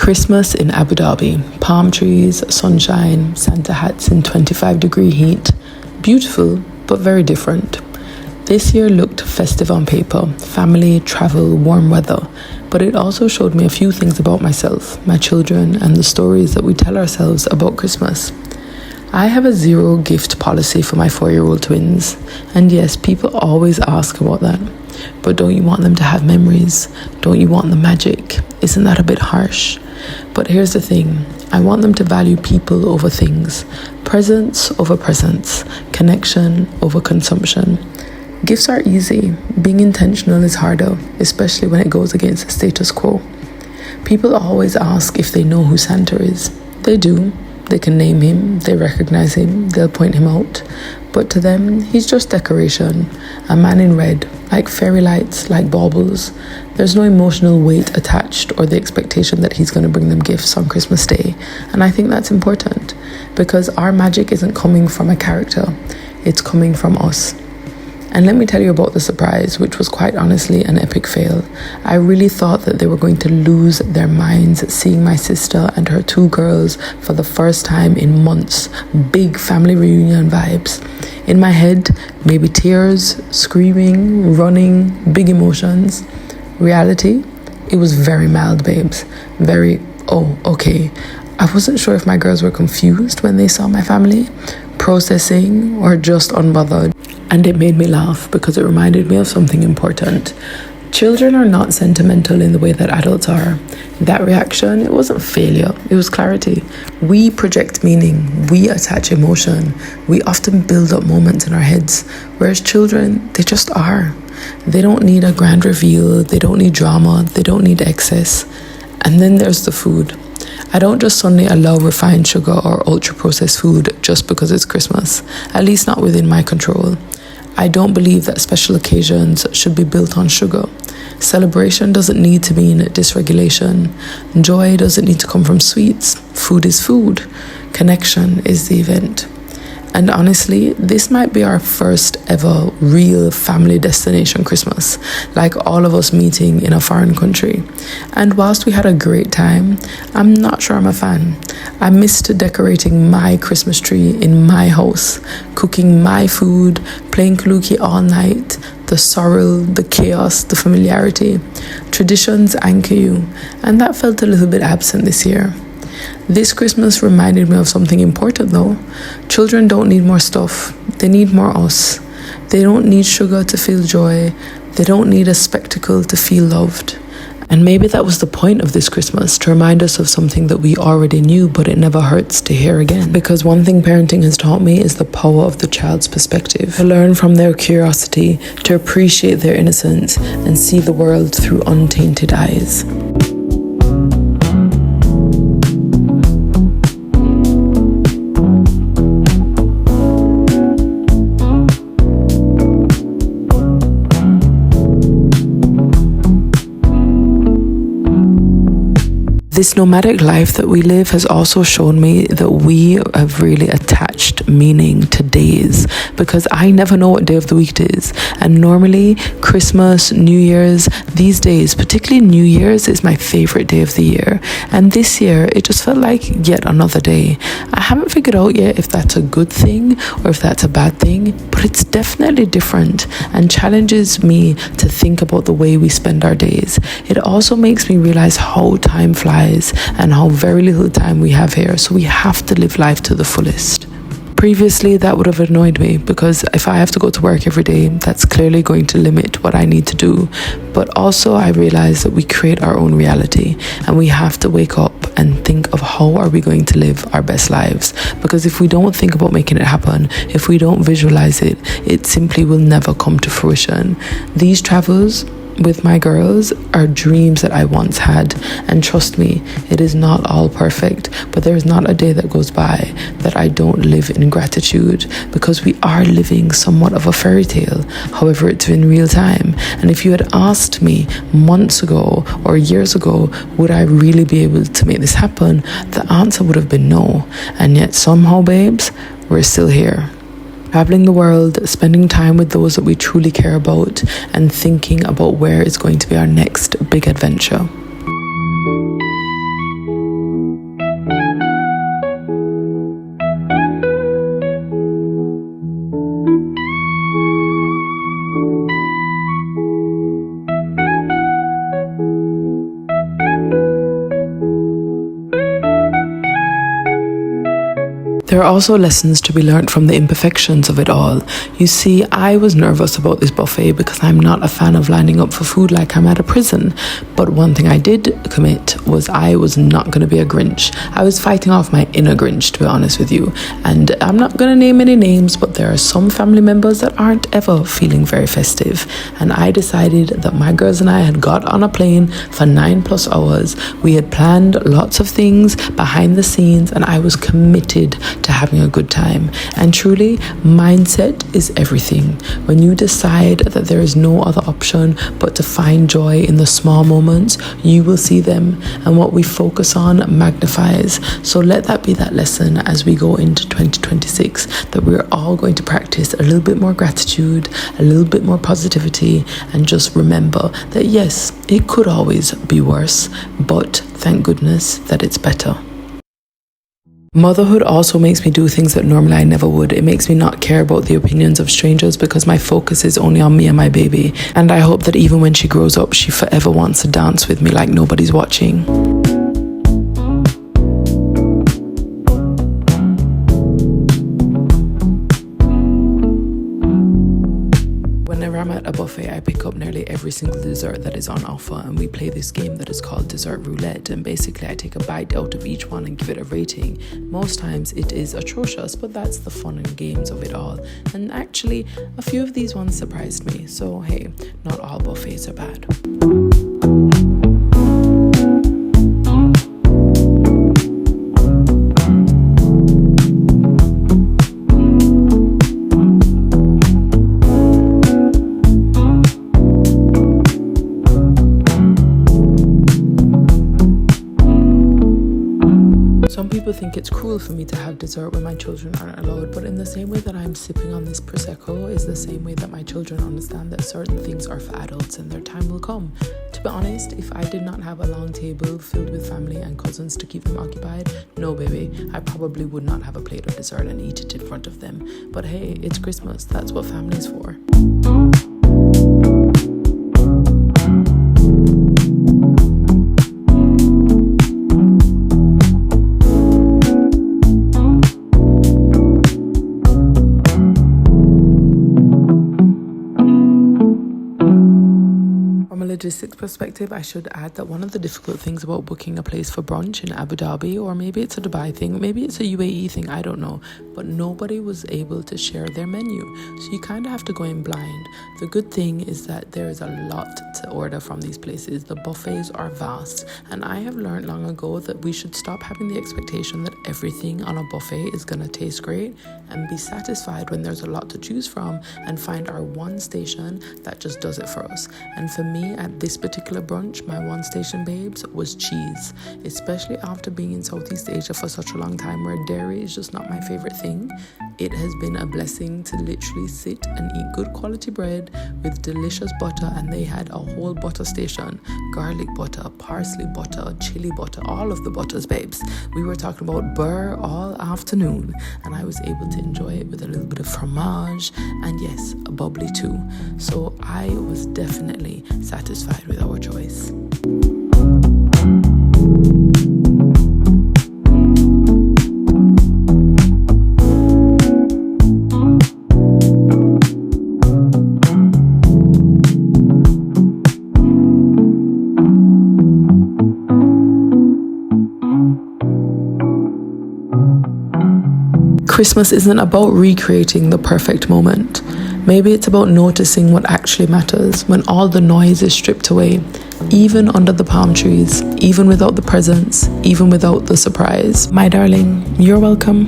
Christmas in Abu Dhabi. Palm trees, sunshine, Santa hats in 25-degree heat. Beautiful, but very different. This year looked festive on paper, family, travel, warm weather, but it also showed me a few things about myself, my children, and the stories that we tell ourselves about Christmas. I have a zero gift policy for my 4-year-old twins, and yes, people always ask about that. But don't you want them to have memories? Don't you want the magic? Isn't that a bit harsh? But here's the thing, I want them to value people over things, presents over presents, connection over consumption. Gifts are easy, being intentional is harder, especially when it goes against the status quo. People always ask if they know who Santa is. They do. They can name him, they recognize him, they'll point him out. But to them, he's just decoration, a man in red, like fairy lights, like baubles. There's no emotional weight attached or the expectation that he's going to bring them gifts on Christmas Day. And I think that's important because our magic isn't coming from a character, it's coming from us. And let me tell you about the surprise, which was quite honestly an epic fail. I really thought that they were going to lose their minds seeing my sister and her 2 girls for the first time in months. Big family reunion vibes. In my head, maybe tears, screaming, running, big emotions. Reality, it was very mild, babes. Very, oh, okay. I wasn't sure if my girls were confused when they saw my family, processing, or just unbothered. And it made me laugh because it reminded me of something important. Children are not sentimental in the way that adults are. That reaction, it wasn't failure, it was clarity. We project meaning, we attach emotion, we often build up moments in our heads, whereas children, they just are. They don't need a grand reveal, they don't need drama, they don't need excess. And then there's the food. I don't just suddenly allow refined sugar or ultra-processed food just because it's Christmas, at least not within my control. I don't believe that special occasions should be built on sugar. Celebration doesn't need to mean dysregulation. Joy doesn't need to come from sweets. Food is food. Connection is the event. And honestly, this might be our first ever real family destination Christmas, like all of us meeting in a foreign country. And whilst we had a great time, I'm not sure I'm a fan. I missed decorating my Christmas tree in my house, cooking my food, playing kaluki all night, the sorrel, the chaos, the familiarity. Traditions anchor you, and that felt a little bit absent this year. This Christmas reminded me of something important though. Children don't need more stuff, they need more us. They don't need sugar to feel joy, they don't need a spectacle to feel loved. And maybe that was the point of this Christmas, to remind us of something that we already knew, but it never hurts to hear again. Because one thing parenting has taught me is the power of the child's perspective. To learn from their curiosity, to appreciate their innocence, and see the world through untainted eyes. This nomadic life that we live has also shown me that we have really attached meaning to days, because I never know what day of the week it is. And normally Christmas, New Year's, these days, particularly New Year's, is my favorite day of the year. And this year, it just felt like yet another day. I haven't figured out yet if that's a good thing or if that's a bad thing, but it's definitely different and challenges me to think about the way we spend our days. It also makes me realize how time flies and how very little time we have here, so we have to live life to the fullest. Previously, that would have annoyed me because if I have to go to work every day, that's clearly going to limit what I need to do. But also I realize that we create our own reality and we have to wake up and think of how are we going to live our best lives. Because if we don't think about making it happen, if we don't visualize it, it simply will never come to fruition. These travels with my girls are dreams that I once had, and trust me, it is not all perfect, but there is not a day that goes by that I don't live in gratitude, because we are living somewhat of a fairy tale. However, it's in real time, and if you had asked me months ago or years ago, would I really be able to make this happen, the answer would have been no. And yet somehow, babes, we're still here. Traveling the world, spending time with those that we truly care about, and thinking about where is going to be our next big adventure. There are also lessons to be learned from the imperfections of it all. You see, I was nervous about this buffet because I'm not a fan of lining up for food like I'm at a prison. But one thing I did commit was I was not going to be a Grinch. I was fighting off my inner Grinch, to be honest with you. And I'm not going to name any names, but there are some family members that aren't ever feeling very festive. And I decided that my girls and I had got on a plane for 9+ hours. We had planned lots of things behind the scenes, and I was committed to having a good time. And truly, mindset is everything. When you decide that there is no other option but to find joy in the small moments, you will see them, and what we focus on magnifies. So let that be that lesson as we go into 2026, that we're all going to practice a little bit more gratitude, a little bit more positivity, and just remember that yes, it could always be worse, but thank goodness that it's better. Motherhood also makes me do things that normally I never would. It makes me not care about the opinions of strangers because my focus is only on me and my baby. And I hope that even when she grows up, she forever wants to dance with me like nobody's watching. Whenever I'm at a buffet, I pick up nearly every single dessert that is on offer, and we play this game that is called dessert roulette. And basically I take a bite out of each one and give it a rating. Most times it is atrocious, but that's the fun and games of it all. And actually a few of these ones surprised me, so hey, not all buffets are bad. Some people think it's cruel for me to have dessert when my children aren't allowed, but in the same way that I'm sipping on this Prosecco is the same way that my children understand that certain things are for adults and their time will come. To be honest, if I did not have a long table filled with family and cousins to keep them occupied, no baby, I probably would not have a plate of dessert and eat it in front of them. But hey, it's Christmas, that's what family is for. Logistics perspective, I should add that one of the difficult things about booking a place for brunch in Abu Dhabi, or maybe it's a Dubai thing, maybe it's a UAE thing, I don't know, but nobody was able to share their menu, so you kind of have to go in blind. The good thing is that there is a lot to order from these places. The buffets are vast, and I have learned long ago that we should stop having the expectation that everything on a buffet is going to taste great, and be satisfied when there's a lot to choose from and find our one station that just does it for us. And for me, at this particular brunch, my one station babes was cheese, especially after being in Southeast Asia for such a long time where dairy is just not my favorite thing. It has been a blessing to literally sit and eat good quality bread with delicious butter, and they had a whole butter station, garlic butter, parsley butter, chili butter, all of the butters, babes. We were talking about burr all afternoon, and I was able to enjoy it with a little bit of fromage and yes, a bubbly too. So I was definitely satisfied with our choice. Christmas isn't about recreating the perfect moment. Maybe it's about noticing what actually matters when all the noise is stripped away, even under the palm trees, even without the presents, even without the surprise. My darling, you're welcome.